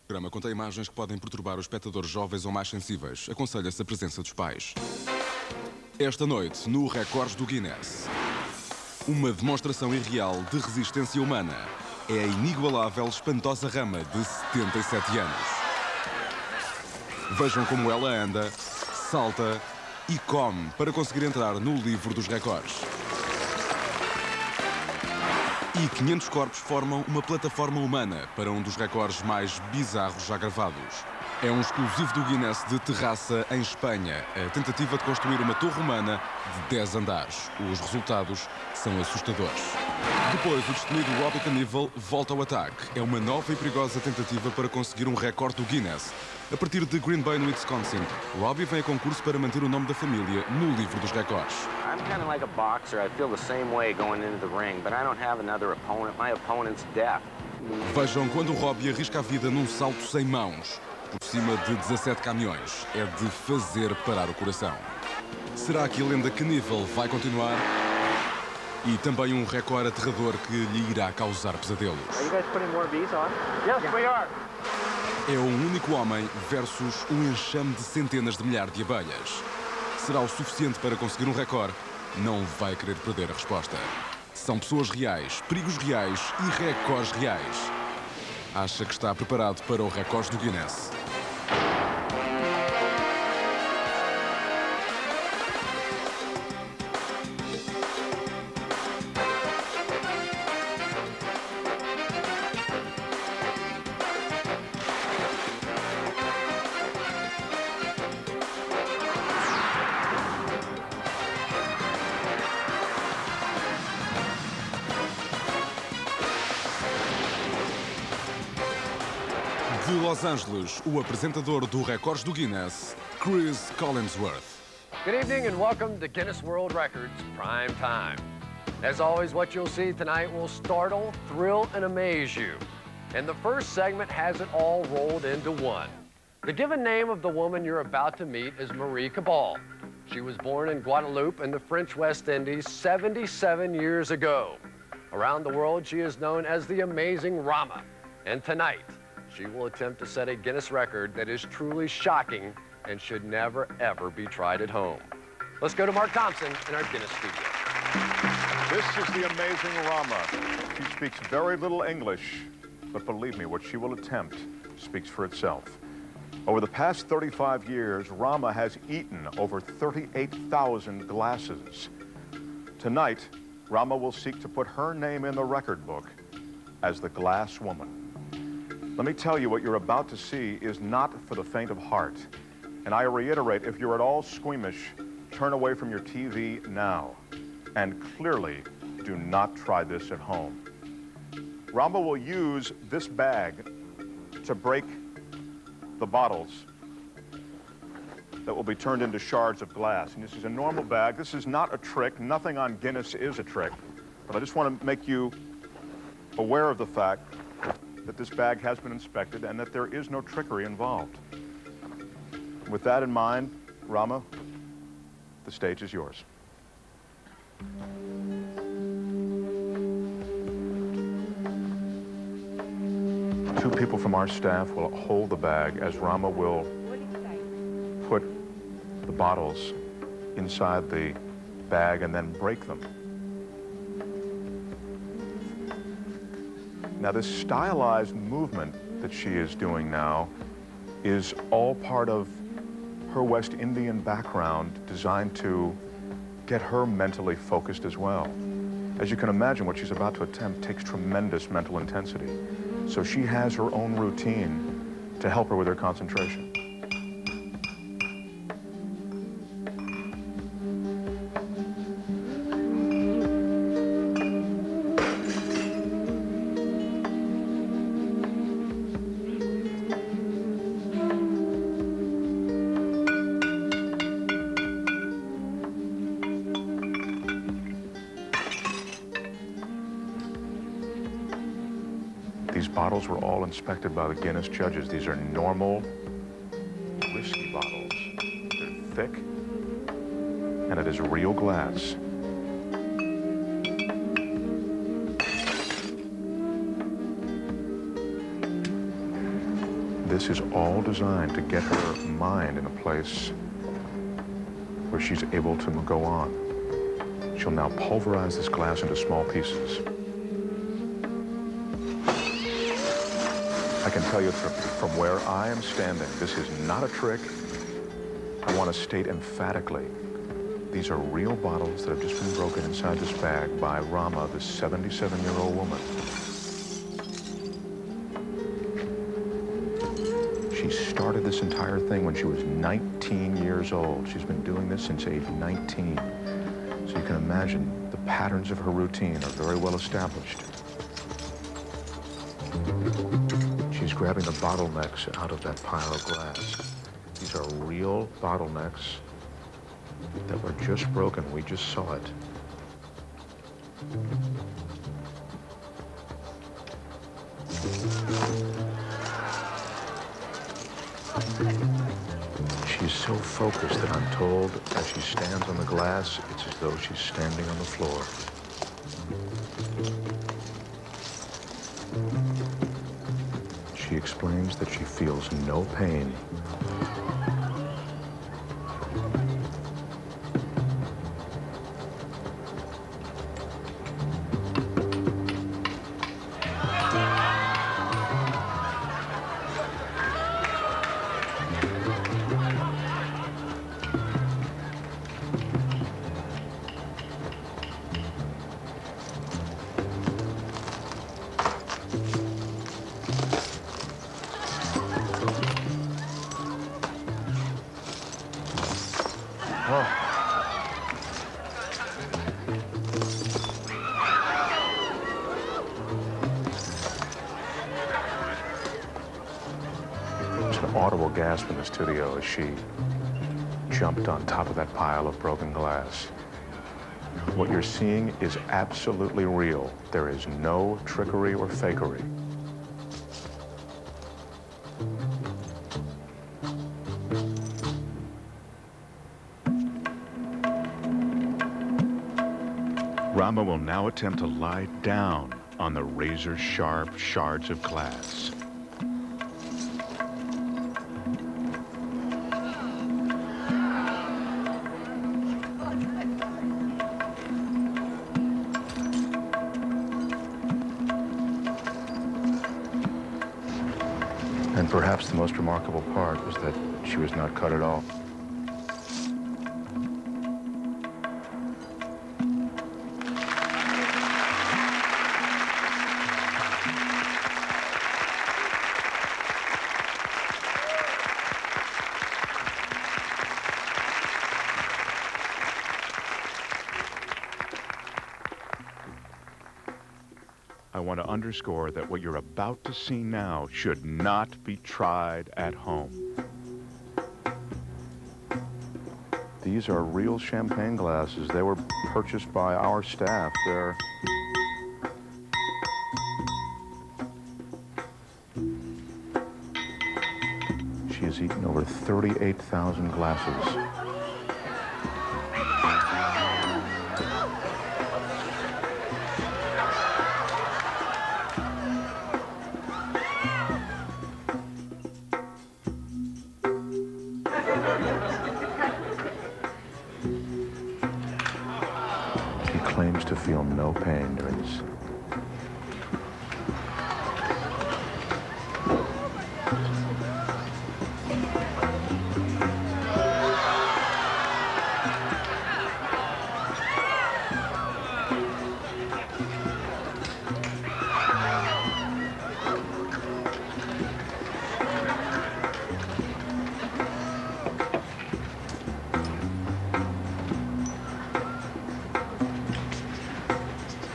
O programa contém imagens que podem perturbar os espectadores jovens ou mais sensíveis. Aconselha-se a presença dos pais. Esta noite, no Recordes do Guinness, uma demonstração irreal de resistência humana. É a inigualável, espantosa Rama, de 77 anos. Vejam como ela anda, salta e come para conseguir entrar no livro dos recordes. E 500 corpos formam uma plataforma humana para um dos recordes mais bizarros já gravados. É um exclusivo do Guinness de terraça em Espanha, a tentativa de construir uma torre humana de 10 andares. Os resultados são assustadores. Depois, o destemido Robbie Caníbal volta ao ataque. É uma nova e perigosa tentativa para conseguir um recorde do Guinness. A partir de Green Bay, no Wisconsin, Robbie vem a concurso para manter o nome da família no livro dos recordes. I'm kind of like a boxer. I feel the same way going into the ring, but I don't have another opponent. My opponent's deaf. Vejam quando o Robbie arrisca a vida num salto sem mãos, por cima de 17 caminhões. É de fazer parar o coração. Será que a lenda Caníbal vai continuar? E também um recorde aterrador que lhe irá causar pesadelos. Are you guys putting more bees on? Yes, we are. É um único homem versus um enxame de centenas de milhares de abelhas. Será o suficiente para conseguir um recorde? Não vai querer perder a resposta. São pessoas reais, perigos reais e recordes reais. Acha que está preparado para o recorde do Guinness? De Los Angeles, o apresentador do Recordes do Guinness, Chris Collinsworth. Good evening and welcome to Guinness World Records Prime Time. As always, what you'll see tonight will startle, thrill, and amaze you. And the first segment has it all rolled into one. The given name of the woman you're about to meet is Marie Cabal. She was born in Guadeloupe in the French West Indies 77 years ago. Around the world, she is known as the Amazing Rama. And tonight, she will attempt to set a Guinness record that is truly shocking and should never, ever be tried at home. Let's go to Mark Thompson in our Guinness studio. This is the Amazing Rama. She speaks very little English, but believe me, what she will attempt speaks for itself. Over the past 35 years, Rama has eaten over 38,000 glasses. Tonight, Rama will seek to put her name in the record book as the Glass Woman. Let me tell you, what you're about to see is not for the faint of heart. And I reiterate, if you're at all squeamish, turn away from your TV now. And clearly, do not try this at home. Rama will use this bag to break the bottles that will be turned into shards of glass. And this is a normal bag. This is not a trick. Nothing on Guinness is a trick. But I just want to make you aware of the fact that this bag has been inspected and that there is no trickery involved. With that in mind, Rama, the stage is yours. Two people from our staff will hold the bag as Rama will put the bottles inside the bag and then break them. Now, this stylized movement that she is doing now is all part of her West Indian background, designed to get her mentally focused as well. As you can imagine, what she's about to attempt takes tremendous mental intensity. So she has her own routine to help her with her concentration. These bottles were all inspected by the Guinness judges. These are normal whiskey bottles. They're thick, and it is real glass. this is all designed to get her mind in a place where she's able to go on. She'll now pulverize this glass into small pieces. I can tell you from where I am standing, this is not a trick. I want to state emphatically, these are real bottles that have just been broken inside this bag by Rama, this 77-year-old woman. She started this entire thing when she was 19 years old. She's been doing this since age 19. So you can imagine the patterns of her routine are very well established. She's grabbing the bottlenecks out of that pile of glass. These are real bottlenecks that were just broken. We just saw it. She's so focused that I'm told as she stands on the glass, it's as though she's standing on the floor. She explains that she feels no pain. Audible gasp in the studio as she jumped on top of that pile of broken glass. What you're seeing is absolutely real. There is no trickery or fakery. Rama will now attempt to lie down on the razor-sharp shards of glass. And perhaps the most remarkable part was that she was not cut at all. I want to underscore that what you're about to see now should not be tried at home. These are real champagne glasses. They were purchased by our staff. They're... She has eaten over 38,000 glasses. Claims to feel no pain during this.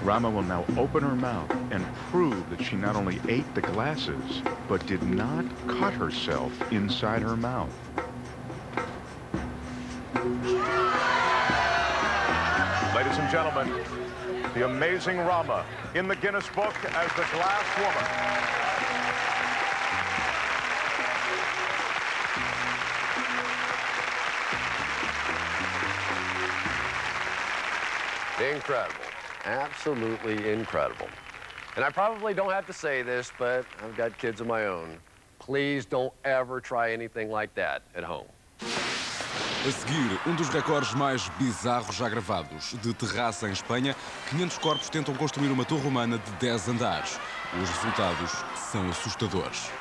Rama will now open her mouth and prove that she not only ate the glasses, but did not cut herself inside her mouth. Ladies and gentlemen, the amazing Rama in the Guinness Book as the Glass Woman. Incredible. Absolutely incredible. And I probably don't have to say this, but I've got kids of my own. please don't ever try anything like that at home. A seguir, um dos recordes mais bizarros já gravados. De terraça em Espanha, 500 corpos tentam construir uma torre humana de 10 andares. Os resultados são assustadores.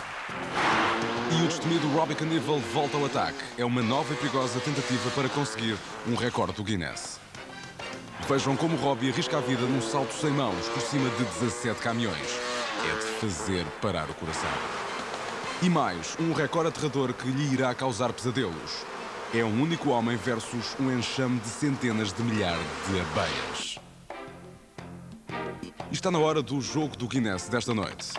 E o destemido Robbie Caníbal volta ao ataque. É uma nova e perigosa tentativa para conseguir um recorde do Guinness. Vejam como Robbie arrisca a vida num salto sem mãos por cima de 17 caminhões. É de fazer parar o coração. E mais, um recorde aterrador que lhe irá causar pesadelos. É um único homem versus um enxame de centenas de milhares de abelhas. E está na hora do jogo do Guinness desta noite.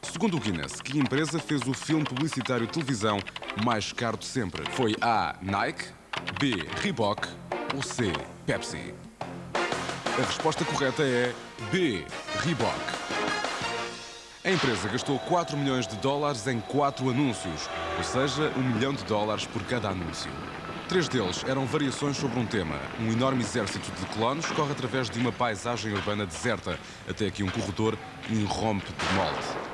Segundo o Guinness, que empresa fez o filme publicitário de televisão mais caro de sempre? Foi A. Nike, B. Reebok ou C. Pepsi? A resposta correta é B. Reebok. A empresa gastou 4 milhões de dólares em 4 anúncios, ou seja, $1 milhão por cada anúncio. 3 deles eram variações sobre um tema. Um enorme exército de colonos corre através de uma paisagem urbana deserta, até que um corredor irrompe de molde.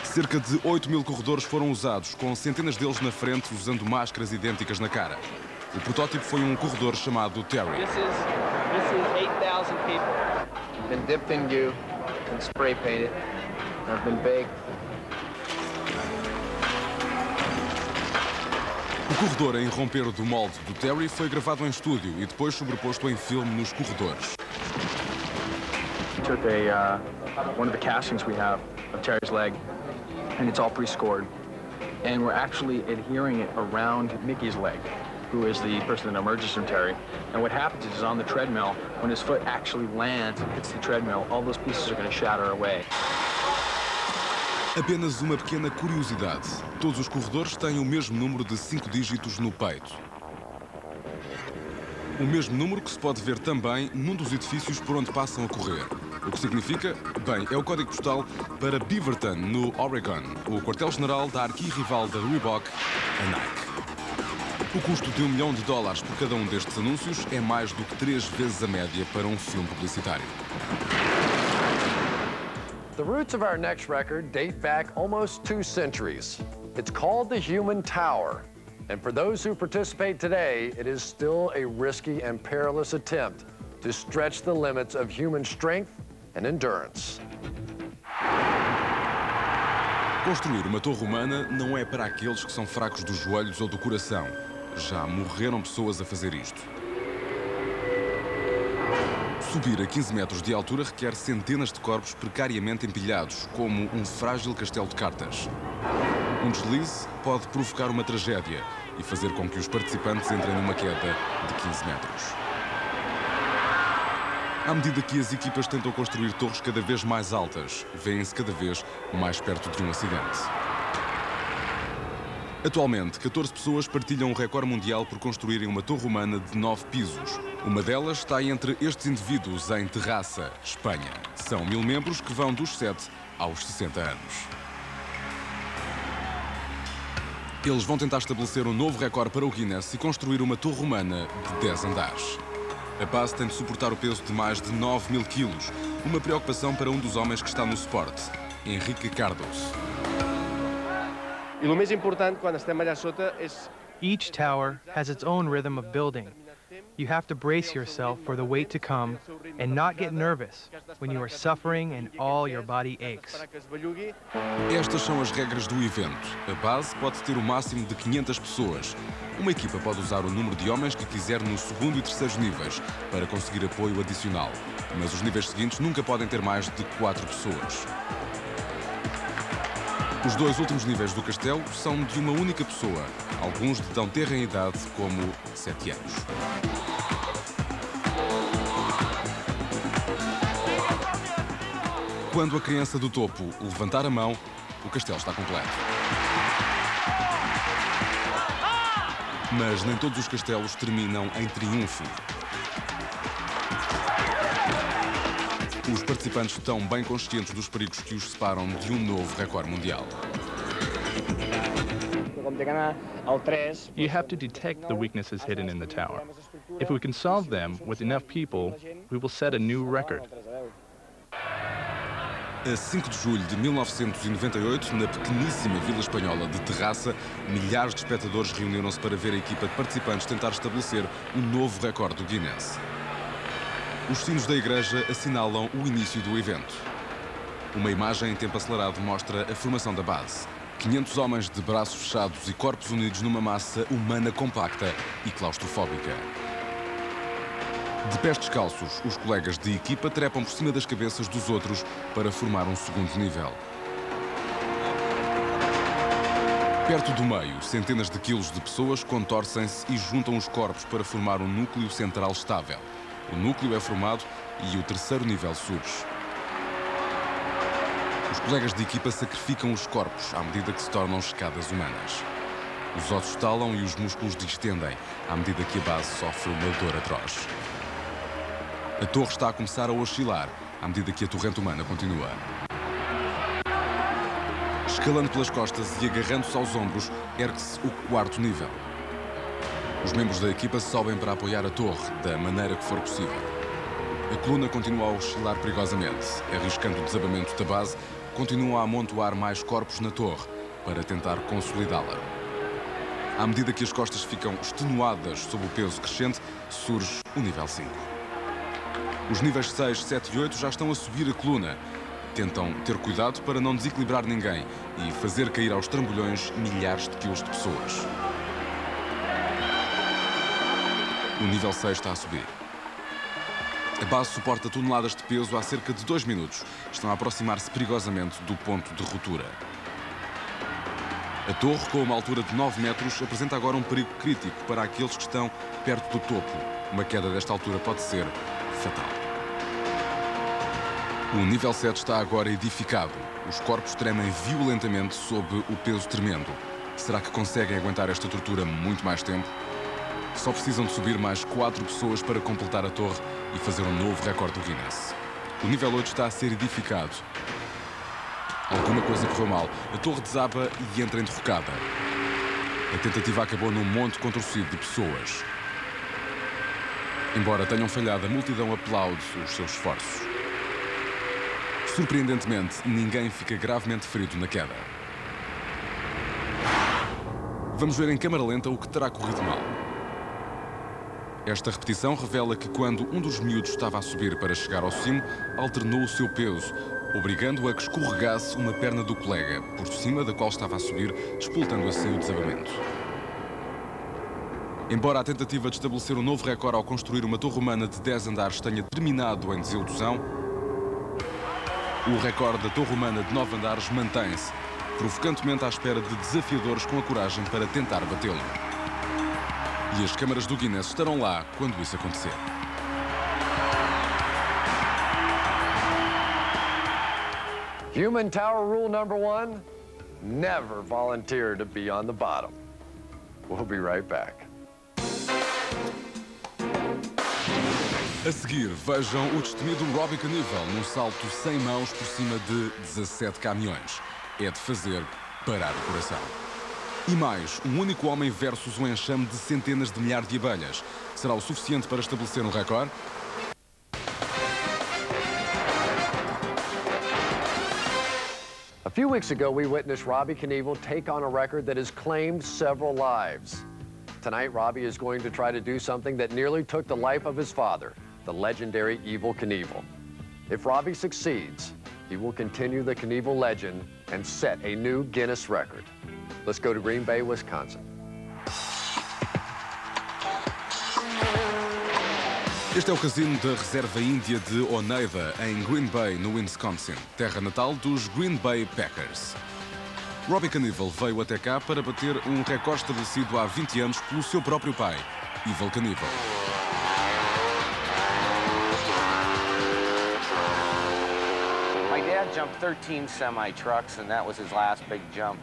Cerca de 8.000 corredores foram usados, com centenas deles na frente usando máscaras idênticas na cara. O protótipo foi um corredor chamado Terry. This is 8,000 people. Been dipped in goo and spray painted. I've been baked. O corredor a irromper do molde do Terry foi gravado em estúdio e depois sobreposto em filme nos corredores. Took one of the castings we have of Terry's leg, and it's all pre-scored. And we're actually adhering it around Mickey's leg, who is the person that emerges from Terry. And what happens is on the treadmill, when his foot actually lands and hits the treadmill, all those pieces are going to shatter away. Apenas uma pequena curiosidade. Todos os corredores têm o mesmo número de 5 dígitos no peito. O mesmo número que se pode ver também num dos edifícios por onde passam a correr. O que significa? Bem, é o código postal para Beaverton, no Oregon, o quartel-general da arquirrival da Reebok, a Nike. O custo de $1 milhão por cada um destes anúncios é mais do que 3 vezes a média para um filme publicitário. The roots of our next record date back almost 2 centuries. It's called the Human Tower. And for those who participate today, it is still a risky and perilous attempt to stretch the limits of human strength and endurance. Construir uma torre humana não é para aqueles que são fracos dos joelhos ou do coração. Já morreram pessoas a fazer isto. Subir a 15 metros de altura requer centenas de corpos precariamente empilhados, como um frágil castelo de cartas. Um deslize pode provocar uma tragédia e fazer com que os participantes entrem numa queda de 15 metros. À medida que as equipas tentam construir torres cada vez mais altas, vêem-se cada vez mais perto de um acidente. Atualmente, 14 pessoas partilham o recorde mundial por construírem uma torre humana de 9 pisos. Uma delas está entre estes indivíduos em Terraça, Espanha. São 1000 membros que vão dos 7 aos 60 anos. Eles vão tentar estabelecer um novo recorde para o Guinness e construir uma torre humana de 10 andares. A base tem de suportar o peso de mais de 9.000 quilos, uma preocupação para um dos homens que está no suporte, Henrique Cardos. I el més important quan estem allà sota és... Each tower has its own rhythm of building. You have to brace yourself for the wait to come and not get nervous when you are suffering and all your body aches. Estas são as regras do evento. A base pode ter o máximo de 500 pessoas. Uma equipa pode usar o número de homens que quiser no segundo e terceiro níveis para conseguir apoio adicional. Mas os níveis seguintes nunca podem ter mais de 4 pessoas. Os 2 últimos níveis do castelo são de uma única pessoa, alguns de tão terra em idade como 7 anos. Quando a criança do topo levantar a mão, o castelo está completo. Mas nem todos os castelos terminam em triunfo. Os participantes estão bem conscientes dos perigos que os separam de um novo recorde mundial. You have to detect the weaknesses hidden in the tower. If we can solve them with enough people, we will set a new record. A 5 de julho de 1998, na pequeníssima vila espanhola de Terrassa, milhares de espectadores reuniram-se para ver a equipa de participantes tentar estabelecer um novo recorde do Guinness. Os sinos da igreja assinalam o início do evento. Uma imagem em tempo acelerado mostra a formação da base. 500 homens de braços fechados e corpos unidos numa massa humana compacta e claustrofóbica. De pés descalços, os colegas de equipa trepam por cima das cabeças dos outros para formar um segundo nível. Perto do meio, centenas de quilos de pessoas contorcem-se e juntam os corpos para formar um núcleo central estável. O núcleo é formado e o terceiro nível surge. Os colegas de equipa sacrificam os corpos à medida que se tornam escadas humanas. Os ossos estalam e os músculos distendem à medida que a base sofre uma dor atroz. A torre está a começar a oscilar à medida que a torrente humana continua. Escalando pelas costas e agarrando-se aos ombros, ergue-se o quarto nível. Os membros da equipa sobem para apoiar a torre da maneira que for possível. A coluna continua a oscilar perigosamente. Arriscando o desabamento da base, continuam a amontoar mais corpos na torre para tentar consolidá-la. À medida que as costas ficam extenuadas sob o peso crescente, surge o nível 5. Os níveis 6, 7 e 8 já estão a subir a coluna. Tentam ter cuidado para não desequilibrar ninguém e fazer cair aos trambolhões milhares de quilos de pessoas. O nível 6 está a subir. A base suporta toneladas de peso há cerca de 2 minutos. Estão a aproximar-se perigosamente do ponto de ruptura. A torre, com uma altura de 9 metros, apresenta agora um perigo crítico para aqueles que estão perto do topo. Uma queda desta altura pode ser fatal. O nível 7 está agora edificado. Os corpos tremem violentamente sob o peso tremendo. Será que conseguem aguentar esta tortura muito mais tempo? Só precisam de subir mais 4 pessoas para completar a torre e fazer um novo recorde do Guinness. O nível 8 está a ser edificado. Alguma coisa correu mal. A torre desaba e entra em derrocada. A tentativa acabou num monte contorcido de pessoas. Embora tenham falhado, a multidão aplaude os seus esforços. Surpreendentemente, ninguém fica gravemente ferido na queda. Vamos ver em câmara lenta o que terá corrido mal. Esta repetição revela que quando um dos miúdos estava a subir para chegar ao cimo, alternou o seu peso, obrigando-o a que escorregasse uma perna do colega, por cima da qual estava a subir, despoltando assim o desabamento. Embora a tentativa de estabelecer um novo recorde ao construir uma torre humana de 10 andares tenha terminado em desilusão, o recorde da torre humana de 9 andares mantém-se, provocantemente à espera de desafiadores com a coragem para tentar batê-lo. E as câmaras do Guinness estarão lá quando isso acontecer. Human Tower Rule number 1, never volunteer to be on the bottom. We'll be right back. A seguir, vejam o destemido Robbie Knievel num salto sem mãos por cima de 17 caminhões. É de fazer parar o coração. E mais, um único homem versus um enxame de centenas de milhares de abelhas. Será o suficiente para estabelecer um recorde? A few weeks ago, we witnessed Robbie Knievel take on a record that has claimed several lives. Tonight, Robbie is going to try to do something that nearly took the life of his father, the legendary Evel Knievel. If Robbie succeeds, he will continue the Knievel legend and set a new Guinness record. Let's go to Green Bay, Wisconsin. Este é o casino da reserva índia de Oneida, em Green Bay, no Wisconsin, terra natal dos Green Bay Packers. Robbie Knievel veio até cá para bater um recorde estabelecido há 20 anos pelo seu próprio pai, Evel Knievel. My dad jumped 13 semi-trucks, and that was his last big jump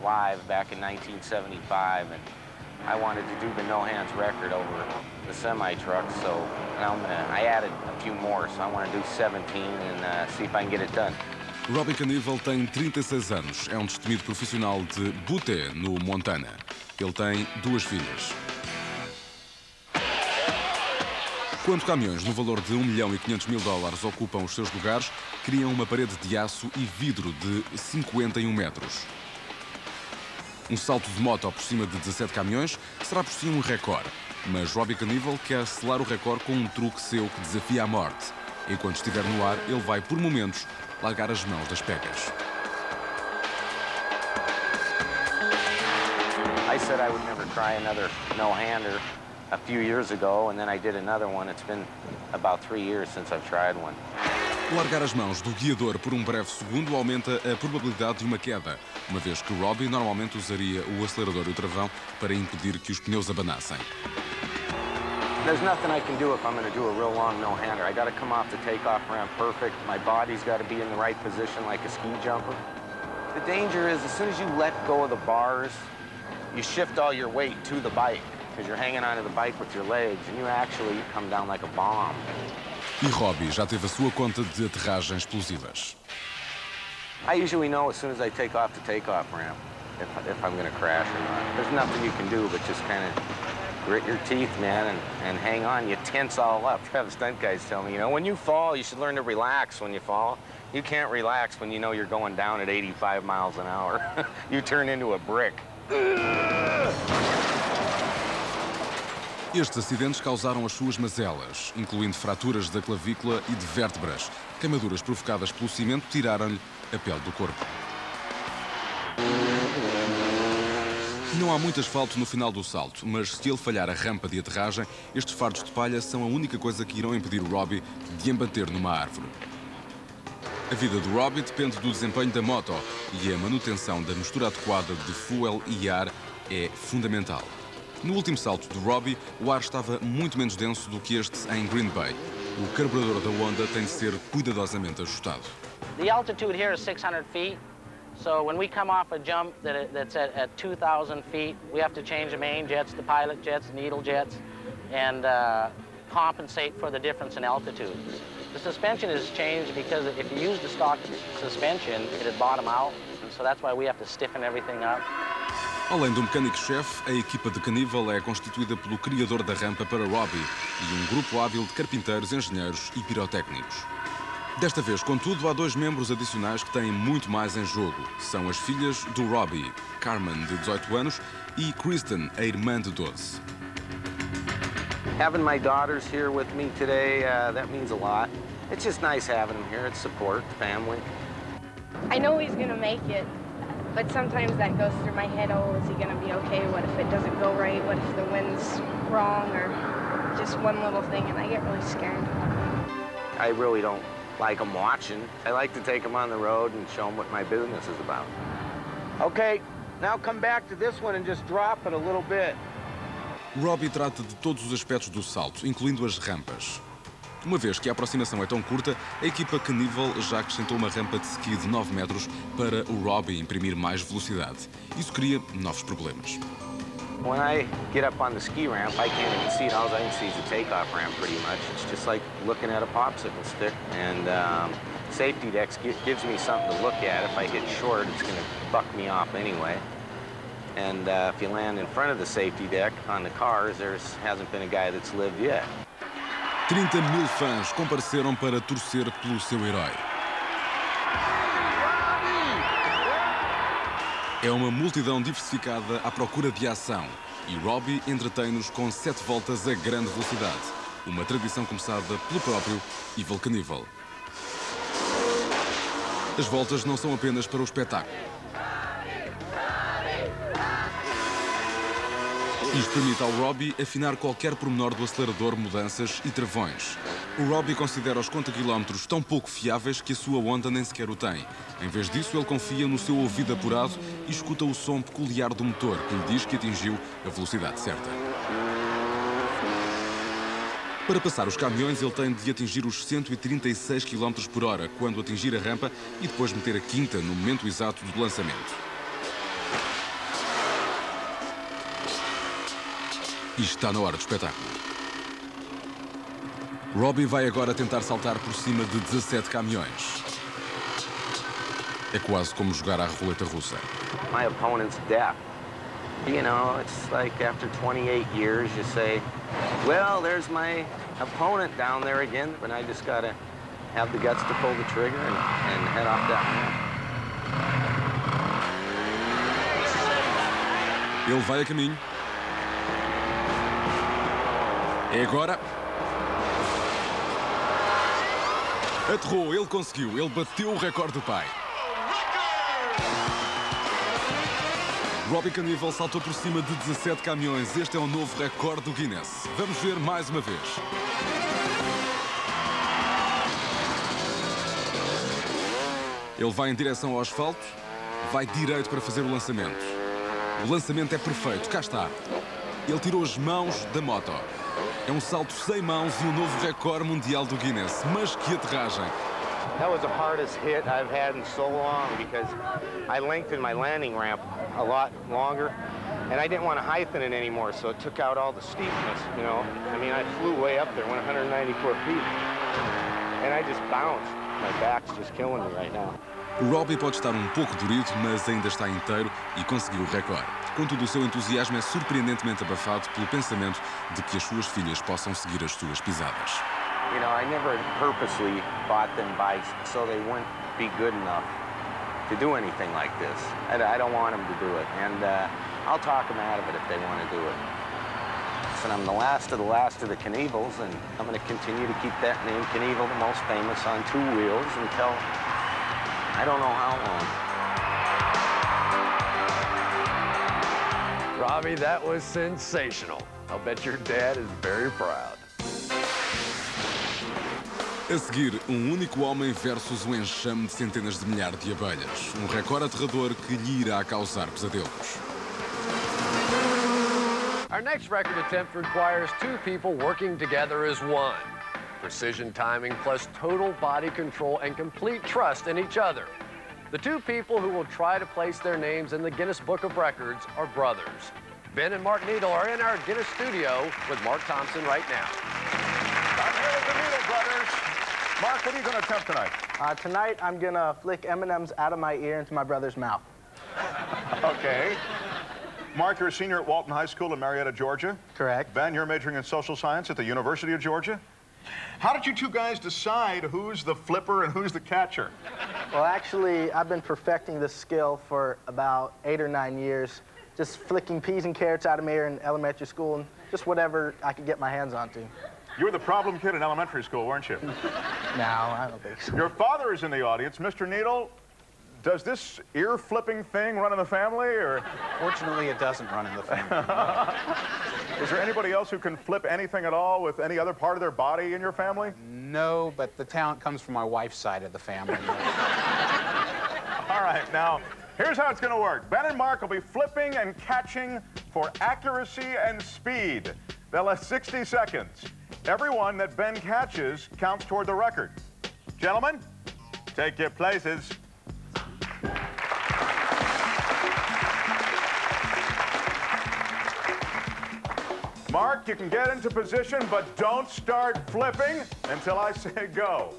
live back in 1975. And I wanted to do the no-hands record over the semi-trucks, so now I added a few more, so I want to do 17 and see if I can get it done. Robbie Knievel tem 36 anos, é um destemido profissional de Butte, no Montana. Ele tem 2 filhas. Quando caminhões no valor de $1.500.000 ocupam os seus lugares, criam uma parede de aço e vidro de 51 metros. Um salto de moto por cima de 17 caminhões será por si um recorde. Mas Robbie Knievel quer selar o recorde com um truque seu que desafia a morte. Enquanto estiver no ar, ele vai, por momentos, largar as mãos das pegas. I said I would never try another no-hander a few years ago, and then I did another one. It's been about 3 years since I've tried one. Largar as mãos do guiador por um breve segundo aumenta a probabilidade de uma queda, uma vez que Robbie normalmente usaria o acelerador e o travão para impedir que os pneus abanassem. There's nothing I can do if I'm going to do a real long no-hander. I got to come off the takeoff ramp perfect. My body's got to be in the right position like a ski jumper. The danger is as soon as you let go of the bars, you shift all your weight to the bike because you're hanging onto the bike with your legs and you actually come down like a bomb. E Robbie já teve a sua conta de aterragens explosivas. I usually know as soon as I take off the takeoff ramp if I'm going to crash or not. There's nothing you can do but just kind of grit your teeth, man, and hang on. You tense all up. I have stunt guys tell me, you know, when you fall, you should learn to relax when you fall. You can't relax when you know you're going down at 85 miles an hour. You turn into a brick. Estes acidentes causaram as suas mazelas, incluindo fraturas da clavícula e de vértebras. Queimaduras provocadas pelo cimento tiraram-lhe a pele do corpo. Não há muito asfalto no final do salto, mas se ele falhar a rampa de aterragem, estes fardos de palha são a única coisa que irão impedir o Robbie de embater numa árvore. A vida do Robbie depende do desempenho da moto e a manutenção da mistura adequada de fuel e ar é fundamental. No último salto do Robbie, o ar estava muito menos denso do que este em Green Bay. O carburador da Honda tem de ser cuidadosamente ajustado. The altitude here is 600 feet. So when we come off a jump that's at 2,000 feet, we have to change the main jets, the pilot jets, needle jets, and compensate for the difference in altitude. The suspension is changed because if you use the stock suspension, it'd bottom out, and so that's why we have to stiffen everything up. Além do mecânico-chefe, a equipa de Knievel é constituída pelo criador da rampa para Robbie e um grupo hábil de carpinteiros, engenheiros e pirotécnicos. Desta vez, contudo, há 2 membros adicionais que têm muito mais em jogo. São as filhas do Robbie, Carmen, de 18 anos, e Kristen, a irmã de 12. Having my daughters here with me today, that means a lot. It's just nice having them here. It's support, family. I know he's going to make it, but sometimes that goes through my head, oh, is he going to be okay? What if it doesn't go right? What if the wind's wrong or just one little thing? And I get really scared. I really don't like them watching. I like to take them on the road and show them what my business is about. Okay, now come back to this one and just drop it a little bit. Robbie trata de todos os aspectos do salto, incluindo as rampas. Uma vez que a aproximação é tão curta, a equipa Knievel já acrescentou uma rampa de ski de 9 metros para o Robbie imprimir mais velocidade. Isso cria novos problemas. When I get up on the ski ramp, I can't even see it. All I can see is the takeoff ramp pretty much. It's just like looking at a popsicle stick. And safety decks gives me something to look at. If I hit short, it's going to buck me off anyway. And if you land in front of the safety deck on the cars, there hasn't been a guy that's lived yet. 30 mil fãs compareceram para torcer pelo seu herói. É uma multidão diversificada à procura de ação e Robbie entretém-nos com 7 voltas a grande velocidade, uma tradição começada pelo próprio Evel Knievel. As voltas não são apenas para o espetáculo. Isto permite ao Robbie afinar qualquer pormenor do acelerador, mudanças e travões. O Robbie considera os conta-quilómetros tão pouco fiáveis que a sua Honda nem sequer o tem. Em vez disso, ele confia no seu ouvido apurado e escuta o som peculiar do motor, que lhe diz que atingiu a velocidade certa. Para passar os caminhões, ele tem de atingir os 136 km por hora quando atingir a rampa e depois meter a quinta no momento exato do lançamento. E está na hora do espetáculo. Robbie vai agora tentar saltar por cima de 17 caminhões. É quase como jogar à roleta russa. My opponent's deaf. You know, it's like after 28 years you say, well, there's my opponent down there again, but I just got to have the guts to pull the trigger and head off that ramp. Ele vai a caminho. É agora. Aterrou, ele conseguiu, ele bateu o recorde do pai. Robbie Knievel saltou por cima de 17 caminhões. Este é o novo recorde do Guinness. Vamos ver mais uma vez. Ele vai em direção ao asfalto, vai direito para fazer o lançamento. O lançamento é perfeito, cá está. Ele tirou as mãos da moto. É um salto sem mãos e um novo recorde mundial do Guinness. Mas que aterragem! That was the hardest hit I've had in so long because I lengthened my landing ramp a lot longer and I didn't want to heighten it anymore, so it took out all the steepness, you know. I mean, I flew way up there, went 194 feet, and I just bounced. My back's just killing me right now. O Robbie pode estar um pouco dorido, mas ainda está inteiro e conseguiu o recorde. Contudo, o seu entusiasmo é surpreendentemente abafado pelo pensamento de que as suas filhas possam seguir as suas pisadas. You know, I never purposely bought them bikes so they wouldn't be good enough to do anything like this. I don't want them to do it, and I'll talk them out of it if they want to do it. So I'm the last of the Knievels, and I'm going to continue to keep that name, Knievel, the most famous on two wheels, until I don't know how long. Robbie, that was sensational. I'll bet your dad is very proud. A seguir, um único homem versus um enxame de centenas de milhares de abelhas. Um recorde aterrador que lhe irá causar pesadelos. Our next record attempt requires two people working together as one. Precision timing plus total body control and complete trust in each other. The two people who will try to place their names in the Guinness Book of Records are brothers. Ben and Mark Needle are in our Guinness studio with Mark Thompson right now. I'm here with the Needle brothers. Mark, what are you going to attempt tonight? Tonight, I'm going to flick M&Ms out of my ear into my brother's mouth. Okay. Mark, you're a senior at Walton High School in Marietta, Georgia. Correct. Ben, you're majoring in social science at the University of Georgia. How did you two guys decide who's the flipper and who's the catcher? Well, actually, I've been perfecting this skill for about 8 or 9 years, just flicking peas and carrots out of my ear in elementary school and just whatever I could get my hands onto. You were the problem kid in elementary school, weren't you? No, I don't think so. Your father is in the audience. Mr. Needle, does this ear-flipping thing run in the family, or? Fortunately, it doesn't run in the family. Is there anybody else who can flip anything at all with any other part of their body in your family? No, but the talent comes from my wife's side of the family. All right, now, here's how it's going to work. Ben and Mark will be flipping and catching for accuracy and speed. They'll have 60 seconds. Every one that Ben catches counts toward the record. Gentlemen, take your places. Mark, you can get into position, but don't start flipping until I say go.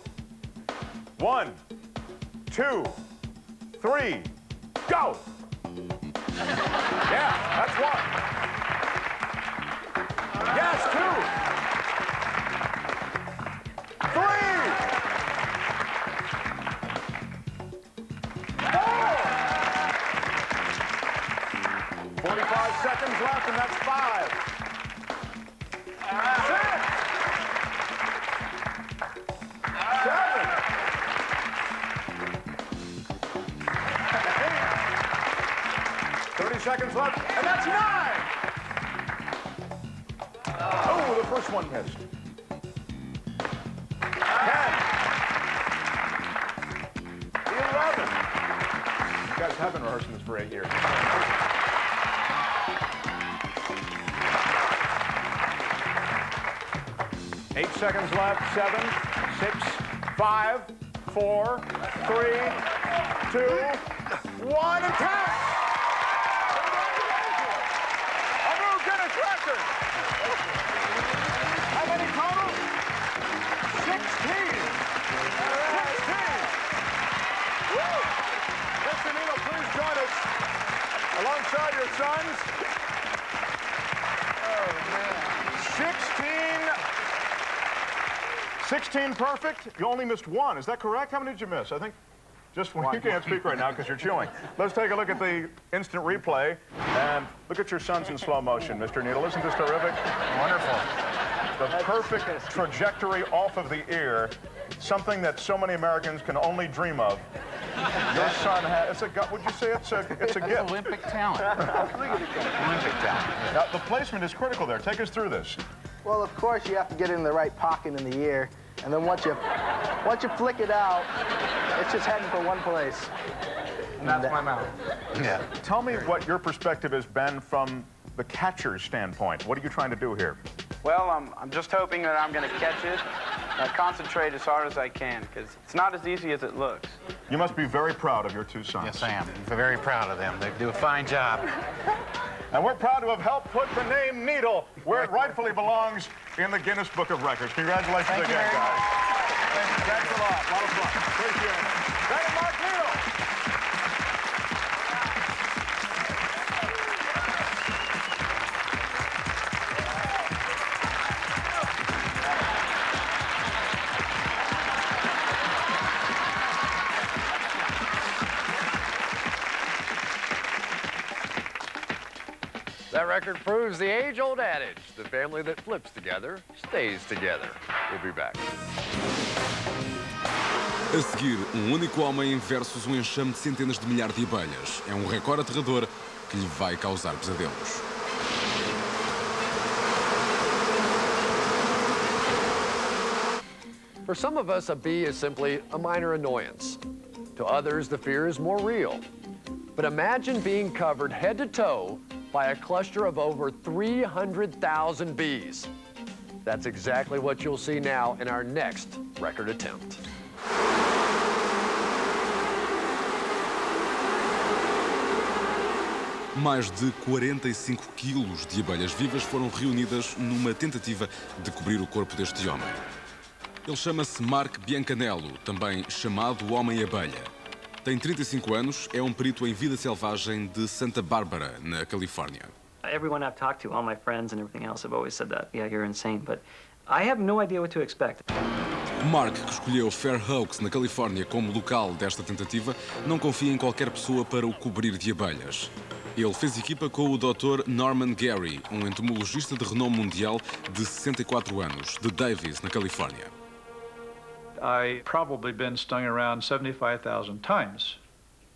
1, 2, 3, go! Yeah, that's one. Yes, 2, 3, 4. 45 seconds left, and that's 5. 6, 7, 30 seconds left, and that's 9. Oh, the first one missed. 10, 11. You guys have been rehearsing this for 8 years. 8 seconds left. 7, 6, 5, 4, 3, 2, 1, and count! A new Guinness record! How many total? 16! 16! Woo! Mr. Needle, please join us alongside your sons. Oh, man. 16 16 perfect. You only missed one. Is that correct? How many did you miss? I think just one. You can't speak right now because you're chewing. Let's take a look at the instant replay and look at your sons in slow motion, Mr. Needle. Isn't this terrific? Wonderful. The perfect trajectory off of the ear, something that so many Americans can only dream of. Your son has, it's a, would you say it's a gift? Olympic talent. Olympic talent. Now, the placement is critical there. Take us through this. Well, of course, you have to get it in the right pocket in the ear, and then once you flick it out, it's just heading for one place. And that's my mouth. Yeah. Tell me what your perspective has been from the catcher's standpoint. What are you trying to do here? Well, I'm just hoping that I'm going to catch it. Concentrate as hard as I can, because it's not as easy as it looks. You must be very proud of your two sons. Yes, I am. I'm very proud of them. They do a fine job. And we're proud to have helped put the name Needle where it rightfully belongs in the Guinness Book of Records. Congratulations again, guys. Thanks a lot. A lot of fun. Appreciate it. That is Mark Needle. That record proves the age-old adage, the family that flips together stays together. We'll be back. A seguir, único homem versus enxame de centenas de milhares de abelhas. É recorde aterrador que lhe vai causar pesadelos. For some of us, a bee is simply a minor annoyance. To others, the fear is more real. But imagine being covered head to toe by a cluster of over 300,000 bees. That's exactly what you'll see now in our next record attempt. Mais de 45 quilos de abelhas vivas foram reunidas numa tentativa de cobrir o corpo deste homem. Ele chama-se Mark Biancanello, também chamado Homem-Abelha. Tem 35 anos, é perito em vida selvagem de Santa Bárbara, na Califórnia. Everyone I've talked to, all my friends and everything else, have always said that, yeah, you're insane, but I have no idea what to expect. Mark, que escolheu Fair Oaks, na Califórnia, como local desta tentativa, não confia em qualquer pessoa para o cobrir de abelhas. Ele fez equipa com o Dr. Norman Gary, entomologista de renome mundial de 64 anos, de Davis, na Califórnia. I've probably been stung around 75,000 times.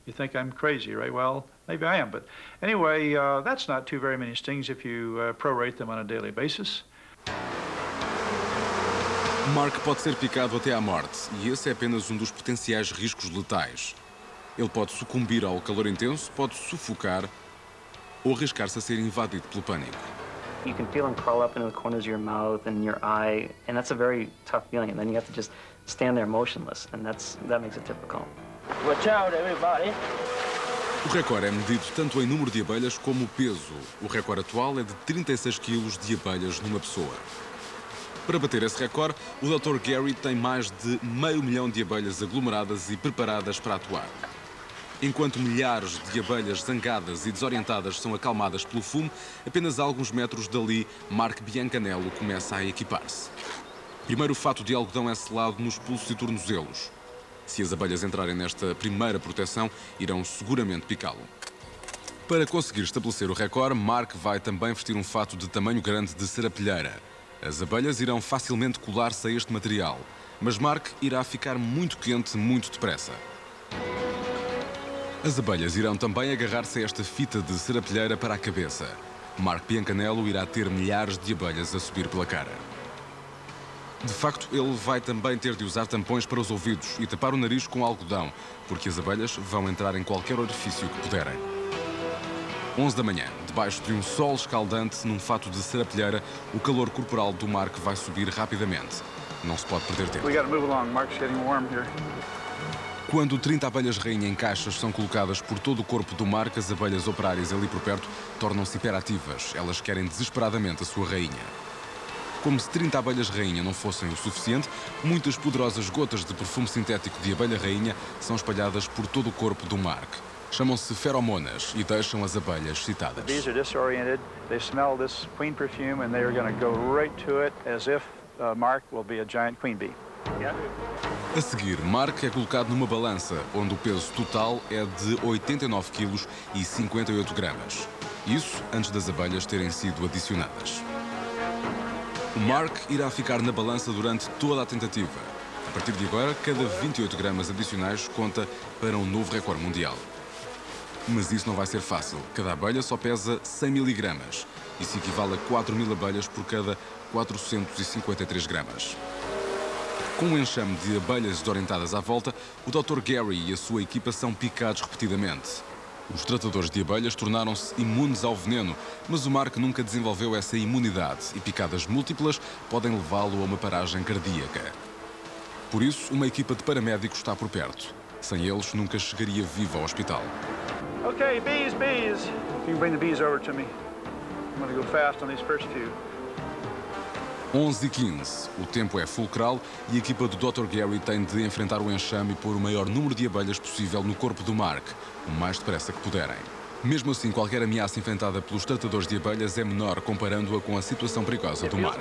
You think I'm crazy, right? Well, maybe I am, but anyway, that's not too very many stings if you prorate them on a daily basis. Mark pode ser picado até à morte, e esse é apenas dos potenciais riscos letais. Ele pode sucumbir ao calor intenso, pode sufocar ou arriscar-se a ser invadido pelo pânico. You can feel them crawl up into the corners of your mouth and your eye, and that's a very tough feeling. And then you have to just stand there motionless, and that makes it difficult. Watch out, everybody. O recorde é medido tanto em número de abelhas como peso. O recorde atual é de 36 quilos de abelhas numa pessoa. Para bater esse recorde, o Dr. Gary tem mais de 500 mil de abelhas aglomeradas e preparadas para atuar. Enquanto milhares de abelhas zangadas e desorientadas são acalmadas pelo fumo, apenas a alguns metros dali, Mark Biancanello começa a equipar-se. Primeiro, o fato de algodão é selado nos pulsos e tornozelos. Se as abelhas entrarem nesta primeira proteção, irão seguramente picá-lo. Para conseguir estabelecer o recorde, Mark vai também vestir um fato de tamanho grande de serapilheira. As abelhas irão facilmente colar-se a este material, mas Mark irá ficar muito quente muito depressa. As abelhas irão também agarrar-se a esta fita de serapilheira para a cabeça. Mark Biancanello irá ter milhares de abelhas a subir pela cara. De facto, ele vai também ter de usar tampões para os ouvidos e tapar o nariz com algodão, porque as abelhas vão entrar em qualquer orifício que puderem. 11 da manhã, debaixo de um sol escaldante, num fato de serapilheira, o calor corporal do Mark vai subir rapidamente. Não se pode perder tempo. Quando 30 abelhas rainha em caixas são colocadas por todo o corpo do Mark, as abelhas operárias ali por perto tornam-se hiperativas. Elas querem desesperadamente a sua rainha. Como se 30 abelhas rainha não fossem o suficiente, muitas poderosas gotas de perfume sintético de abelha rainha são espalhadas por todo o corpo do Mark. Chamam-se feromonas e deixam as abelhas excitadas. The bees are disoriented. They smell this queen perfume and they are going to go right to it as if Mark will be a giant queen bee. A seguir, Mark é colocado numa balança, onde o peso total é de 89 kg e 58 gramas. Isso antes das abelhas terem sido adicionadas. O Mark irá ficar na balança durante toda a tentativa. A partir de agora, cada 28 gramas adicionais conta para um novo recorde mundial. Mas isso não vai ser fácil. Cada abelha só pesa 100 miligramas. Isso equivale a 4.000 abelhas por cada 453 gramas. Com um enxame de abelhas desorientadas à volta, o Dr. Gary e a sua equipa são picados repetidamente. Os tratadores de abelhas tornaram-se imunes ao veneno, mas o Mark nunca desenvolveu essa imunidade e picadas múltiplas podem levá-lo a uma paragem cardíaca. Por isso, uma equipa de paramédicos está por perto. Sem eles, nunca chegaria vivo ao hospital. Okay, bees, bees. You can bring the bees over to me. I'm going to go fast on these first few. 11h15. O tempo é fulcral e a equipa do Dr. Gary tem de enfrentar o enxame e pôr o maior número de abelhas possível no corpo do Mark, o mais depressa que puderem. Mesmo assim, qualquer ameaça enfrentada pelos tratadores de abelhas é menor comparando-a com a situação perigosa do Mark.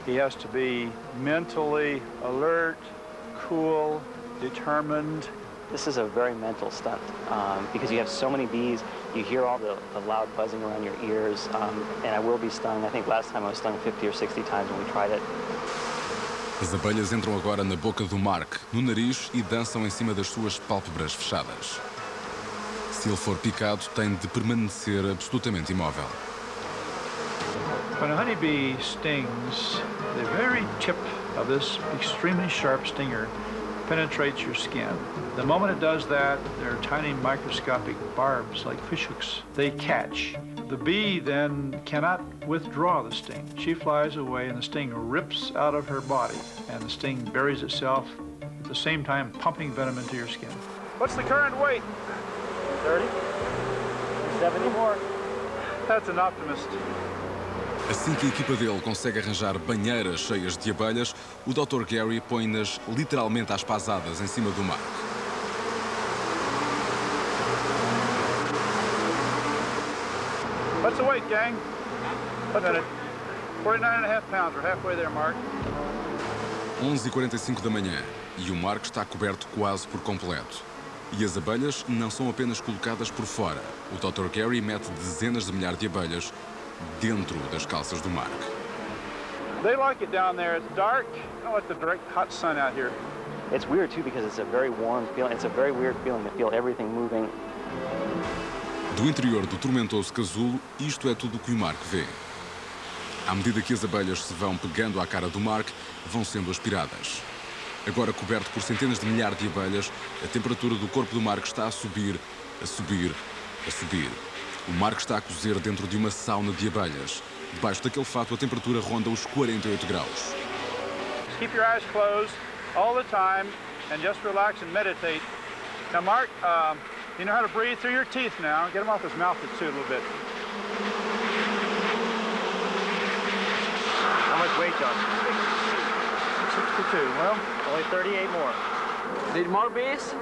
He has to be mentally alert, cool, determined. This is a very mental stunt because you have so many bees, you hear all the loud buzzing around your ears, and I will be stung. I think last time I was stung 50 or 60 times when we tried it. As abelhas entram agora na boca do Mark, no nariz e dançam em cima das suas pálpebras fechadas. Se ele for picado, tem de permanecer absolutamente imóvel. When a honeybee stings, the very tip of this extremely sharp stinger penetrates your skin. The moment it does that, there are tiny microscopic barbs like fishhooks. They catch. The bee then cannot withdraw the sting. She flies away and the sting rips out of her body and the sting buries itself at the same time pumping venom into your skin. What's the current weight? 30? 70 more. That's an optimist. Assim que a equipa dele consegue arranjar banheiras cheias de abelhas, o Dr. Gary põe-nas literalmente às pasadas em cima do Mark. What's the weight, gang? What's it? 49.5 pounds. We're halfway there, Mark. 11h45 da manhã e o Mark está coberto quase por completo. E as abelhas não são apenas colocadas por fora. O Dr. Gary mete dezenas de milhares de abelhas dentro das calças do Mark. They like it down there. It's dark. I don't like the direct hot sun out here. It's weird too because it's a very warm feeling. It's a very weird feeling to feel everything moving. Do interior do tormentoso casulo, isto é tudo o que o Mark vê. À medida que as abelhas se vão pegando à cara do Mark, vão sendo aspiradas. Agora coberto por centenas de milhares de abelhas, a temperatura do corpo do Mark está a subir, a subir, a subir. O Mark está a cozer dentro de uma sauna de abelhas. Debaixo daquele fato, a temperatura ronda os 48 graus. Keep your eyes closed all the time and just relax and meditate. Now, Mark, you know how to breathe through your teeth now. Get him off his mouth too a little bit. How much weight, John? 62. Well, only 38 more. Need more bees?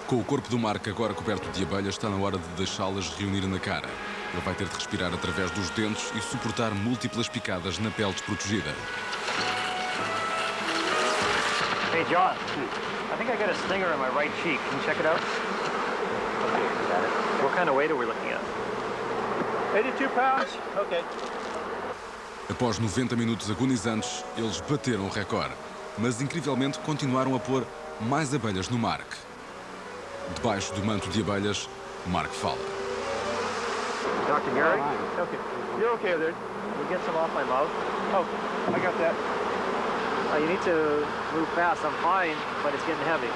Com o corpo do Mark agora coberto de abelhas, está na hora de deixá-las reunir na cara. Ele vai ter de respirar através dos dentes e suportar múltiplas picadas na pele desprotegida. Hey, John. I think I got a stinger in my right cheek. Can you check it out? Okay, got it. What kind of weight are we looking at? 82 pounds? Okay. Após 90 minutos agonizantes, eles bateram o recorde. Mas, incrivelmente, continuaram a pôr mais abelhas no Mark. Debaixo do manto de abelhas, Mark fala. Dr. Gary? Okay. You're okay there. Can you get some off my mouth? Oh, I got that. You need to move fast. I'm fine, but it's getting heavy.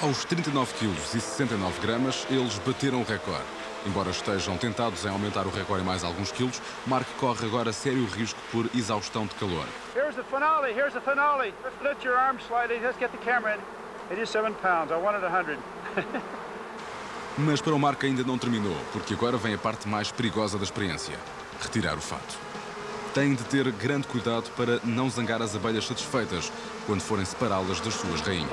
Aos 39 kg e 69 gramas, eles bateram o recorde. Embora estejam tentados em aumentar o recorde em mais alguns quilos, Mark corre agora sério risco por exaustão de calor. Here's the finale. Here's the finale. Let's lift your arms slightly. Let's get the camera in. 87 pounds. I wanted 100. Mas para o Mark ainda não terminou, porque agora vem a parte mais perigosa da experiência: retirar o fato. Tem de ter grande cuidado para não zangar as abelhas satisfeitas quando forem separá-las das suas rainhas.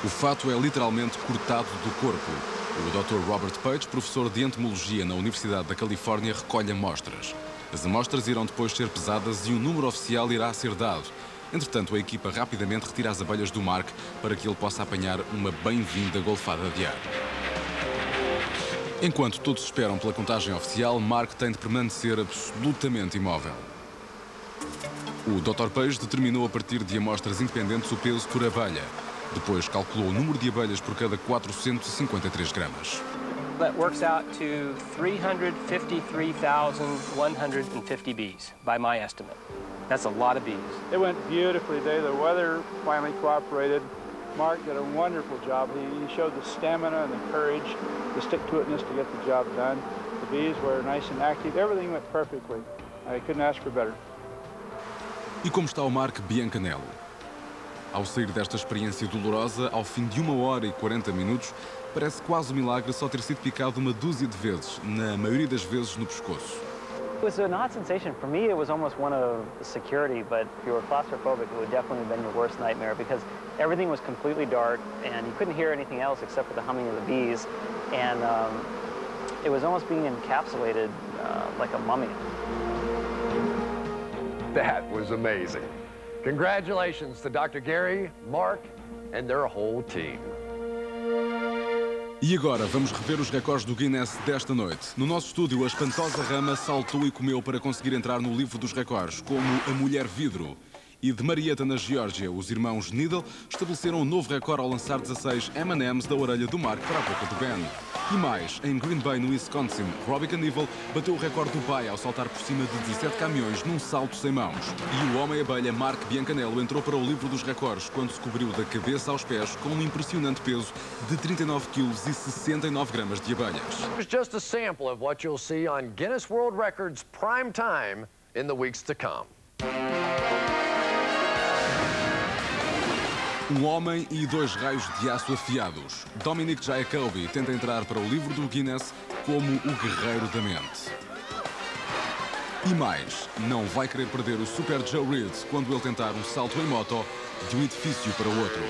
O fato é literalmente cortado do corpo. O Dr. Robert Page, professor de entomologia na Universidade da Califórnia, recolhe amostras. As amostras irão depois ser pesadas e um número oficial irá ser dado. Entretanto, a equipa rapidamente retira as abelhas do Mark para que ele possa apanhar uma bem-vinda golfada de ar. Enquanto todos esperam pela contagem oficial, Mark tem de permanecer absolutamente imóvel. O Dr. Page determinou a partir de amostras independentes o peso por abelha. Depois calculou o número de abelhas por cada 453 gramas. That works out to 353,150 bees, by my estimate. That's a lot of bees. It went beautifully today. The weather finally cooperated. Mark did a wonderful job. He showed the stamina and the courage, the stick-to-itness to get the job done. The bees were nice and active. Everything went perfectly. I couldn't ask for better. E como está o Mark Biancanello? Ao sair desta experiência dolorosa, ao fim de 1 hora e 40 minutos, parece quase um milagre só ter sido picado uma dúzia de vezes, na maioria das vezes no pescoço. It was an odd sensation. For me, it was almost one of security, but if you were claustrophobic, it would definitely have been your worst nightmare because everything was completely dark and you couldn't hear anything else except for the humming of the bees. And it was almost being encapsulated like a mummy. That was amazing. Congratulations to Dr. Gary, Mark, and their whole team. E agora vamos rever os recordes do Guinness desta noite. No nosso estúdio, a espantosa rama saltou e comeu para conseguir entrar no livro dos recordes, como a mulher vidro. E de Marietta, na Geórgia, os irmãos Needle estabeleceram um novo recorde ao lançar 16 M&M's da orelha do Mark para a boca do Ben. E mais, em Green Bay, no Wisconsin, Robbie Knievel bateu o recorde do pai ao saltar por cima de 17 caminhões num salto sem mãos. E o homem-abelha Mark Biancanello entrou para o livro dos recordes quando se cobriu da cabeça aos pés com um impressionante peso de 39 kg e 69 gramas de abelhas. Here's just a sample of what you'll see on Guinness World Records prime time in the weeks to come. Um homem e 2 raios de aço afiados. Dominic Jacoby tenta entrar para o livro do Guinness como o guerreiro da mente. E mais, não vai querer perder o Super Joe Reed quando ele tentar um salto em moto de um edifício para o outro.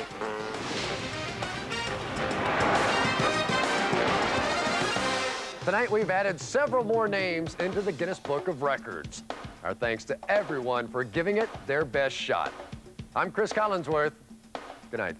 Tonight we've added several more names into the Guinness Book of Records. Our thanks to everyone for giving it their best shot. I'm Chris Collinsworth. Good night.